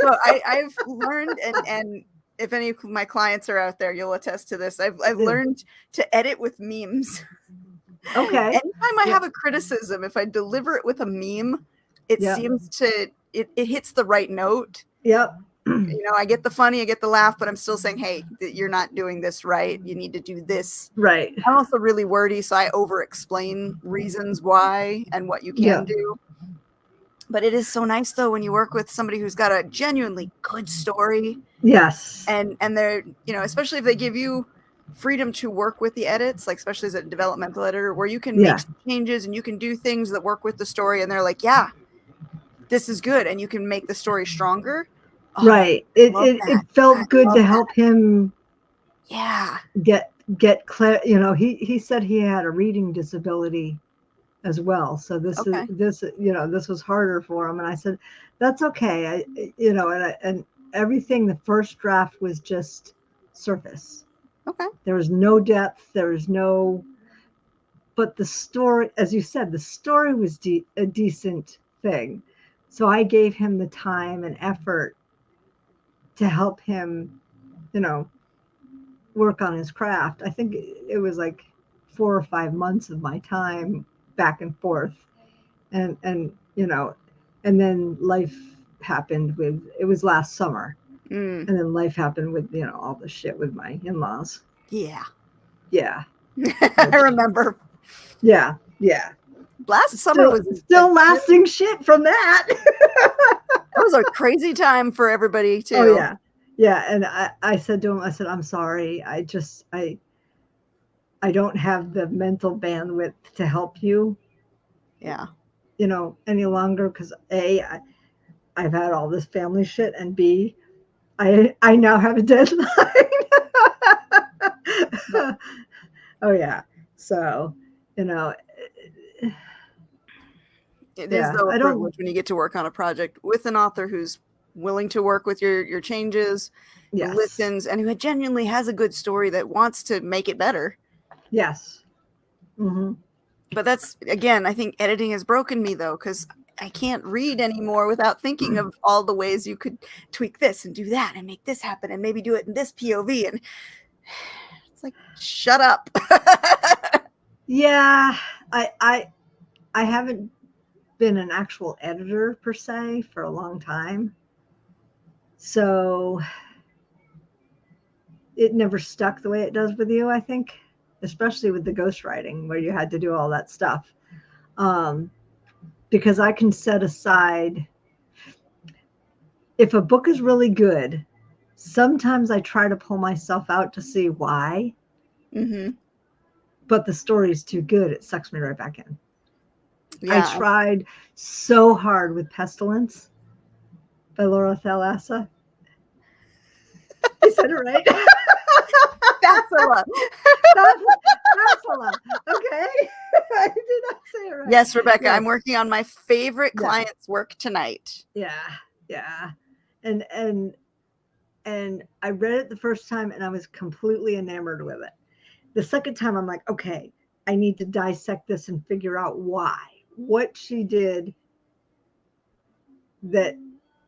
So I've learned, and if any of my clients are out there, you'll attest to this. I've learned to edit with memes. Okay. Anytime I have a criticism, if I deliver it with a meme, it seems to it hits the right note. Yep. I get the funny, I get the laugh, but I'm still saying, hey, you're not doing this right. You need to do this. Right. I'm also really wordy, so I over-explain reasons why and what you can do. But it is so nice, though, when you work with somebody who's got a genuinely good story. Yes. And they're, especially if they give you freedom to work with the edits, like especially as a developmental editor, where you can make changes and you can do things that work with the story. And they're like, yeah, this is good. And you can make the story stronger. Oh, right. It felt good to help him. Yeah. Get clear. He said he had a reading disability as well. So this was harder for him. And I said, that's okay. And everything, the first draft was just surface. Okay. There was no depth. There was no, but the story, as you said, the story was a decent thing. So I gave him the time and effort to help him, work on his craft. I think it was like 4 or 5 months of my time back and forth. And then life happened it was last summer. And then life happened with, all the shit with my in-laws. Yeah. Yeah. I remember. Yeah. Last summer was still lasting shit from that. That was a crazy time for everybody too. Oh yeah. Yeah. And I said to him, I'm sorry. I don't have the mental bandwidth to help you. Yeah. Any longer, because A, I've had all this family shit, and B, I now have a deadline. Oh yeah. So, it is though a privilege when you get to work on a project with an author who's willing to work with your changes, who listens, and who genuinely has a good story that wants to make it better. Yes. Mm-hmm. But that's, again, I think editing has broken me though, because I can't read anymore without thinking of all the ways you could tweak this and do that and make this happen and maybe do it in this POV. And it's like, shut up. Yeah, I haven't been an actual editor per se for a long time. So it never stuck the way it does with you, I think, especially with the ghostwriting where you had to do all that stuff. Because I can set aside, if a book is really good, sometimes I try to pull myself out to see why. Mm-hmm. But the story is too good. It sucks me right back in. Yeah. I tried so hard with Pestilence by Laura Thalassa. You said it right. Fasola. Fasola. Okay. I did not say it right. Yes, Rebecca, yes. I'm working on my favorite client's work tonight. Yeah. And I read it the first time and I was completely enamored with it. The second time I'm like, okay, I need to dissect this and figure out what she did that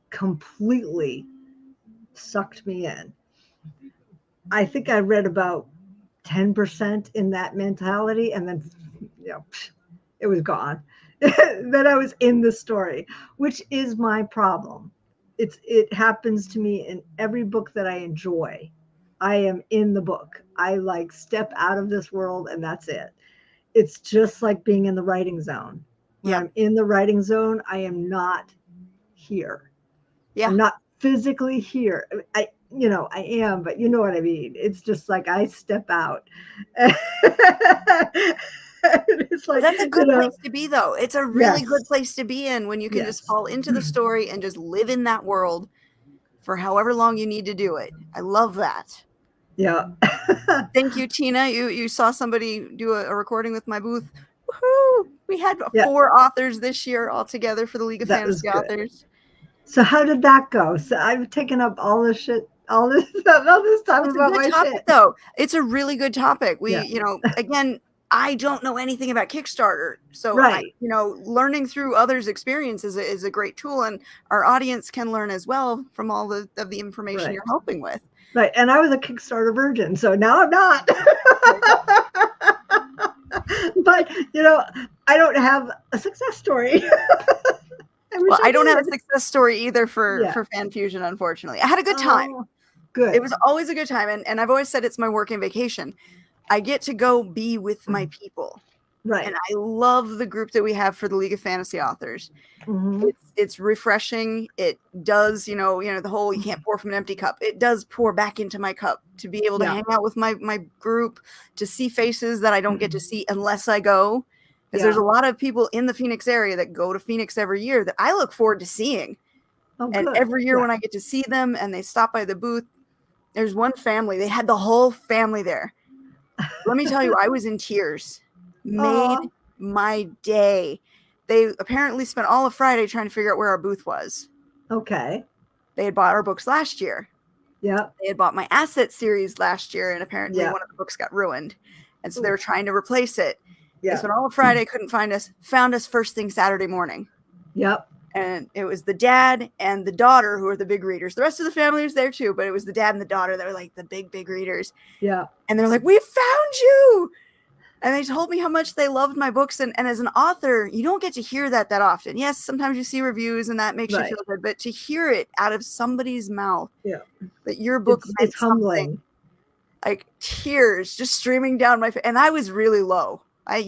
completely sucked me in. I think I read about 10% in that mentality, and then it was gone. Then I was in the story, which is my problem. It happens to me in every book that I enjoy. I am in the book. I step out of this world and that's it. It's just like being in the writing zone. When I'm in the writing zone, I am not here. Yeah. I'm not physically here. I am, but you know what I mean? It's just like I step out. It's like, that's a good place to be though. It's a really good place to be in when you can just fall into the story and just live in that world for however long you need to do it. I love that. Yeah. Thank you, Tina. You saw somebody do a recording with my booth. Woohoo! We had Yeah. 4 authors this year all together for the League of That was Fantasy good. Authors. So how did that go? So I've taken up all this shit, all this time It's a about good my topic, shit. though. It's a really good topic. We, Yeah. again, I don't know anything about Kickstarter, so Right. learning through others' experiences is a great tool, and our audience can learn as well from all of the information Right. you're helping with. Right. And I was a Kickstarter virgin, so now I'm not. But I don't have a success story. Well, I don't have a did. success story either for Yeah. Fan Fusion, unfortunately. I had a good time. Oh, good. It was always a good time, and I've always said it's my working vacation. I get to go be with my people. Right. And I love the group that we have for the League of Fantasy Authors. Mhm. It's refreshing. It does, the whole you can't pour from an empty cup. It does pour back into my cup to be able to Yeah. hang out with my group, to see faces that I don't get to see unless I go. Because there's a lot of people in the Phoenix area that go to Phoenix every year that I look forward to seeing. Oh, And good. every year when I get to see them and they stop by the booth, there's one family. They had the whole family there. Let me tell you, I was in tears. Made my day. They apparently spent all of Friday trying to figure out where our booth was. Okay. They had bought our books last year. Yeah. They had bought my Asset series last year, and apparently one of the books got ruined. And so they were trying to replace it. Yeah. They spent all of Friday, couldn't find us, found us first thing Saturday morning. Yep. And it was the dad and the daughter who are the big readers. The rest of the family was there too, but it was the dad and the daughter that were like the big readers. Yeah. And they're like, "We found you!" And they told me how much they loved my books. And as an author, you don't get to hear that often. Yes, sometimes you see reviews and that makes you feel good. But to hear it out of somebody's mouth, that your book meant it's humbling. Like tears just streaming down my face. And I was really low. I've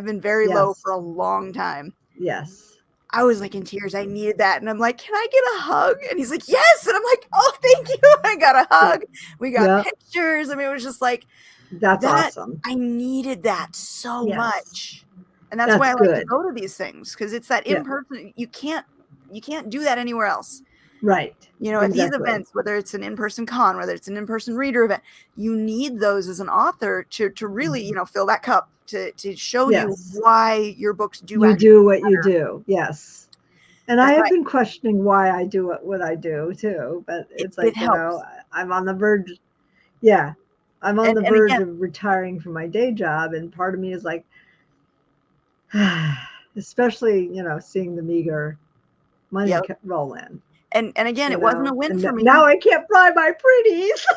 been very low for a long time. Yes. I was like in tears. I needed that. And I'm like, "Can I get a hug?" And he's like, "Yes." And I'm like, "Oh, thank you." I got a hug. We got pictures. I mean, it was just like, that's awesome. I needed that so much. And that's why I like to go to these things, because it's that in person. You can't do that anywhere else. Right. At these events, whether it's an in-person con, whether it's an in-person reader event, you need those as an author to really, fill that cup to show you why your books do. You do what you do. Yes. And I have been questioning why I do what I do too, but it's like, I'm on the verge. Yeah. I'm on the verge of retiring from my day job. And part of me is like, especially, seeing the meager money roll in. And again, it wasn't a win for me. Now I can't buy my pretties.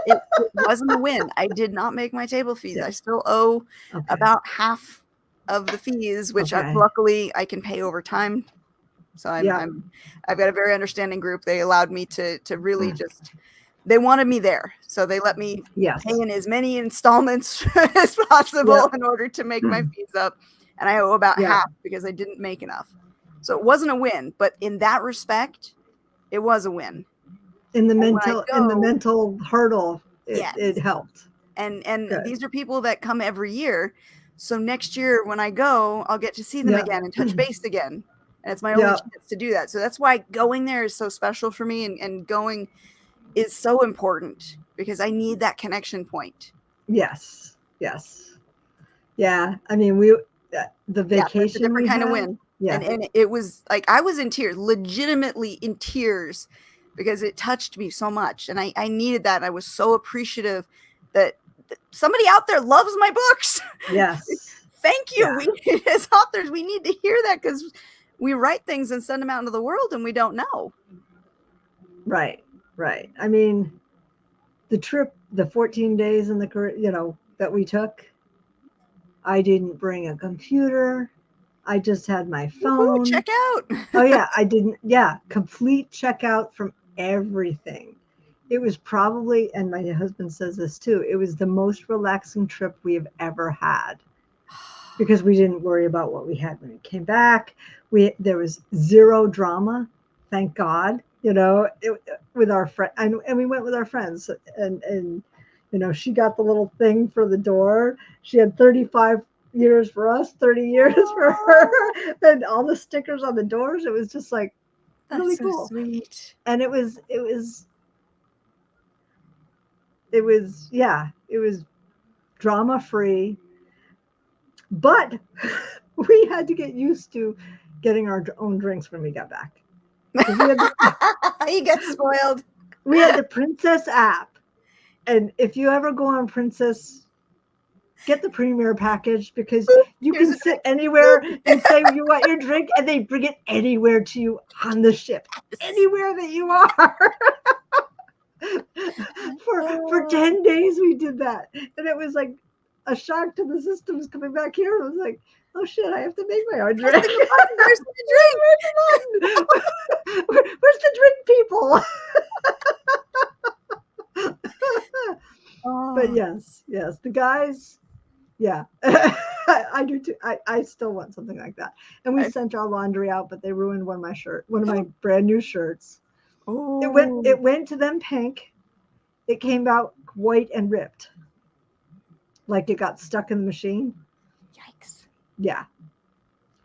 It wasn't a win. I did not make my table fees. I still owe about half of the fees, which luckily I can pay over time. So I've got a very understanding group. They allowed me to really just, they wanted me there. So they let me pay in as many installments as possible in order to make my fees up. And I owe about half because I didn't make enough. So it wasn't a win, but in that respect, it was a win. In the mental hurdle, it helped. And these are people that come every year. So next year when I go, I'll get to see them again and touch base again. And it's my only chance to do that. So that's why going there is so special for me, and going is so important, because I need that connection point. Yes. Yeah. I mean, the vacation, it's a different kind of win. Yeah. And it was like, I was in tears, legitimately in tears, because it touched me so much. And I needed that. And I was so appreciative that somebody out there loves my books. Yes. Thank you. We, as authors, we need to hear that, because we write things and send them out into the world and we don't know. Right. I mean, the trip, the 14 days in the, that we took, I didn't bring a computer. I just had my phone. Ooh, check out. Oh yeah, I didn't. Yeah, complete checkout from everything. It was probably, and my husband says this too, it was the most relaxing trip we have ever had, because we didn't worry about what we had when we came back. There was zero drama, thank God. With our friend, and we went with our friends, and she got the little thing for the door. She had 35 years for us, 30 years for her, and all the stickers on the doors. It was just like really cool. Sweet. And it was it was drama free, but we had to get used to getting our own drinks when we got back. You get spoiled. We had the Princess app, and if you ever go on Princess, get the premier package, because you can sit anywhere and say you want your drink, and they bring it anywhere to you on the ship, anywhere that you are. For 10 days we did that, and it was like a shock to the systems coming back here. It was like, oh shit, I have to make my own drink. Where's the drink? Where's the drink, people? But yes, the guys, yeah. I do too. I still want something like that. And we sent our laundry out, but they ruined one of my brand new shirts. Ooh. It went to them pink. It came out white and ripped, like it got stuck in the machine. Yikes. Yeah,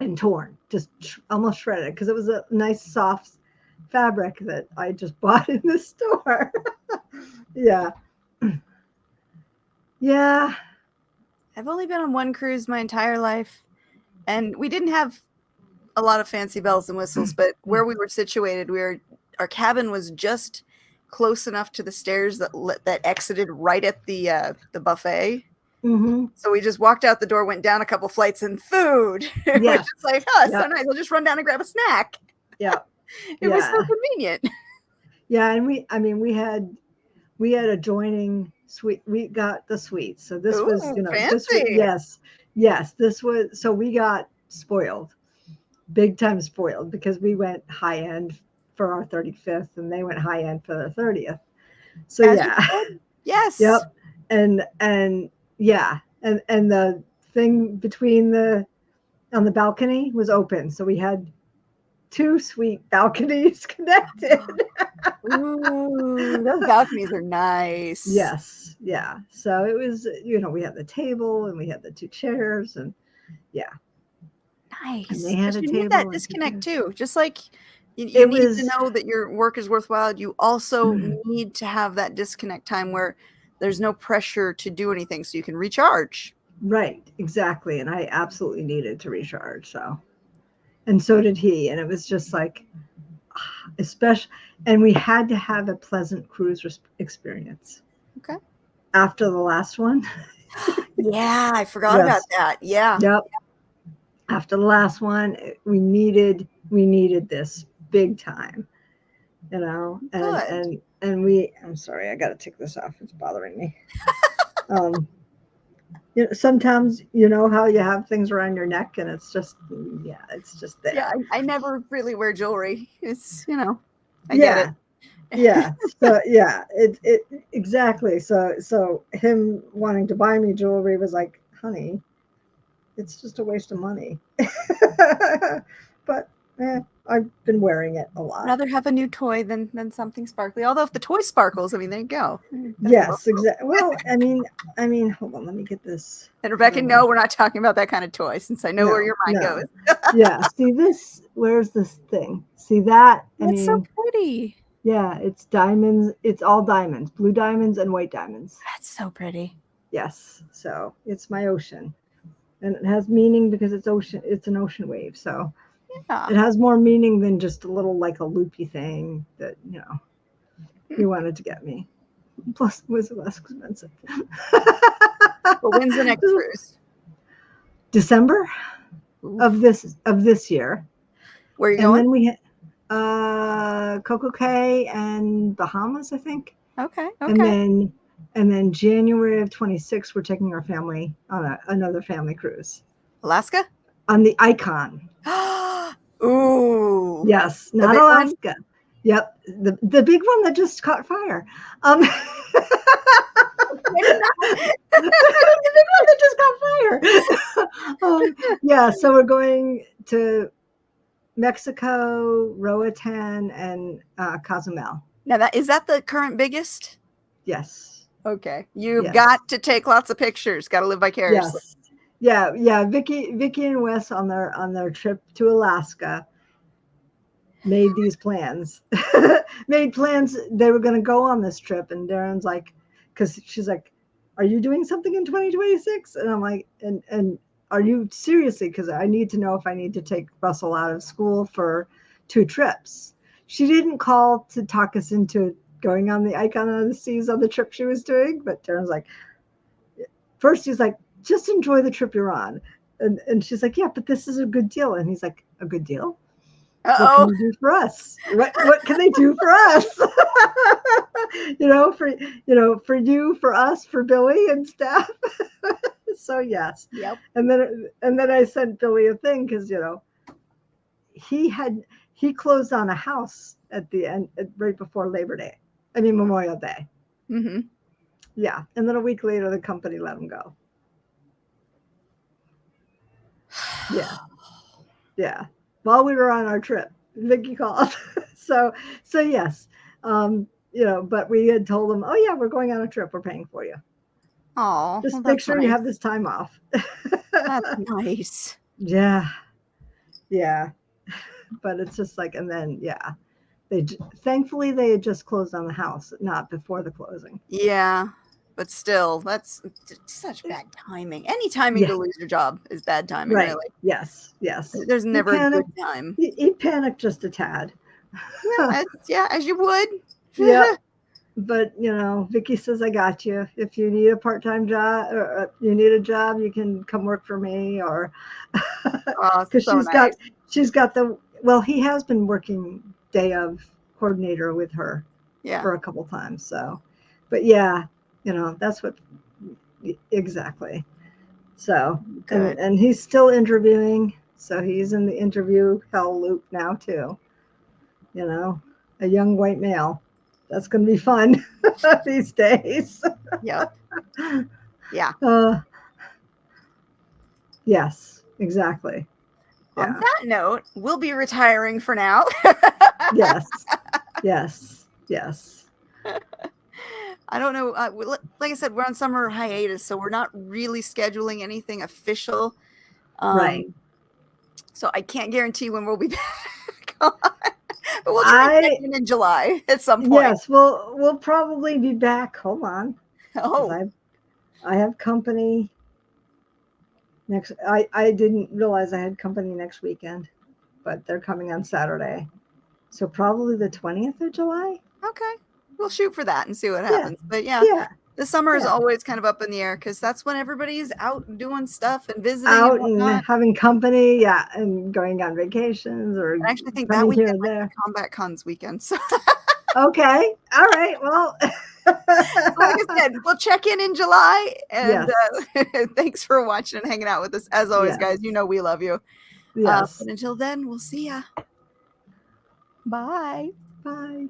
and torn, just almost shredded, because it was a nice soft fabric that I just bought in the store. Yeah. Yeah. I've only been on one cruise my entire life, and we didn't have a lot of fancy bells and whistles, but where we were situated, our cabin was just close enough to the stairs that exited right at the buffet. Mm-hmm. So we just walked out the door, went down a couple flights, and food. It was just like, so nice. We'll just run down and grab a snack. Yeah. It was so convenient. Yeah, and we had adjoining suite. We got the suite, so this was, fancy. This was, so we got spoiled, big time spoiled, because we went high end for our 35th, and they went high end for their 30th. So yes, yep, and the thing on the balcony was open, so we had 2 sweet balconies connected. Ooh, those balconies are nice. Yes, yeah. So it was, we had the table, and we had the 2 chairs, and yeah. Nice. And they had a you table. Need that disconnect too. Just like you need to know that your work is worthwhile. You also need to have that disconnect time where there's no pressure to do anything, so you can recharge. Right, exactly. And I absolutely needed to recharge. And so did he. And it was just like, especially, and we had to have a pleasant cruise experience. Okay. After the last one. Yeah, I forgot about that. Yeah. Yep. After the last one, we needed this big time, and I'm sorry, I got to take this off. It's bothering me. Sometimes how you have things around your neck, and it's just there. Yeah, I never really wear jewelry. It's I get it. Yeah. So it exactly. So him wanting to buy me jewelry was like, honey, it's just a waste of money. But I've been wearing it a lot. Rather have a new toy than something sparkly. Although if the toy sparkles, there you go. Yes, exactly. Well, I mean, hold on, let me get this. And Rebecca, no, we're not talking about that kind of toy, since I know where your mind goes. Yeah. See this? Where's this thing? See that? It's so pretty. Yeah, it's diamonds. It's all diamonds, blue diamonds and white diamonds. That's so pretty. Yes. So it's my ocean. And it has meaning because it's ocean. It's an ocean wave. So it has more meaning than just a little, like a loopy thing that, he wanted to get me. Plus, it was less expensive. But when's the next cruise? December of this year. Where are you going? And then we had Coco Cay and Bahamas, I think. Okay. And then January of 26, we're taking our family on another family cruise. Alaska? On the Icon. Ooh. Yes, not Alaska. One? Yep, the big one that just caught fire. The big one that just caught fire. Yeah, so we're going to Mexico, Roatan, and Cozumel. Now, is that the current biggest? Yes. Okay. You've got to take lots of pictures. Got to live vicariously. Yes. Yeah. Vicky and Wes on their trip to Alaska made these plans. They were going to go on this trip, and Darren's like, because she's like, are you doing something in 2026? And I'm like, and are you seriously? Because I need to know if I need to take Russell out of school for 2 trips. She didn't call to talk us into going on the Icon of the Seas on the trip she was doing, but Darren's like, first he's like, just enjoy the trip you're on. And she's like, yeah, but this is a good deal. And he's like, a good deal? What can you do for us? What can they do for us? For you, for us, for Billy and staff. So yes. Yep. And then I sent Billy a thing because he closed on a house at the end, right before Memorial Day. Mm-hmm. Yeah. And then a week later, the company let him go. Yeah. Yeah. While we were on our trip, Vicky called. So yes. But we had told them, oh yeah, we're going on a trip. We're paying for you. Oh, just make sure you have this time off. That's nice. Yeah. Yeah. But it's just like, and then, yeah, thankfully they had just closed on the house, not before the closing. Yeah. But still, that's such bad timing. Any timing to lose your job is bad timing, right? Really. Yes. There's never a good time. You panic just a tad. As you would. Yeah. But, Vicky says, I got you. If you need a part-time job or you need a job, you can come work for me or because she's got he has been working day of coordinator with her for a couple times. So, but yeah, that's what exactly. So, and he's still interviewing. So he's in the interview hell loop now too. A young white male. That's going to be fun these days. Yep. Yeah. Yes, exactly. Yeah. On that note, we'll be retiring for now. Yes. I don't know. Like I said, we're on summer hiatus, so we're not really scheduling anything official. Right. So I can't guarantee when we'll be back on. But we'll try to check in July at some point. Yes, we'll probably be back. Hold on. Oh. I have company next. I didn't realize I had company next weekend, but they're coming on Saturday. So probably the 20th of July. Okay. We'll shoot for that and see what happens. But yeah. The summer is always kind of up in the air because that's when everybody's out doing stuff and visiting and having company, and going on vacations or. I actually think that weekend might be Combat Cons weekend. So. Okay, all right. Well, like I said, we'll check in July, and thanks for watching and hanging out with us as always, guys. We love you. Yes. But until then, we'll see ya. Bye. Bye.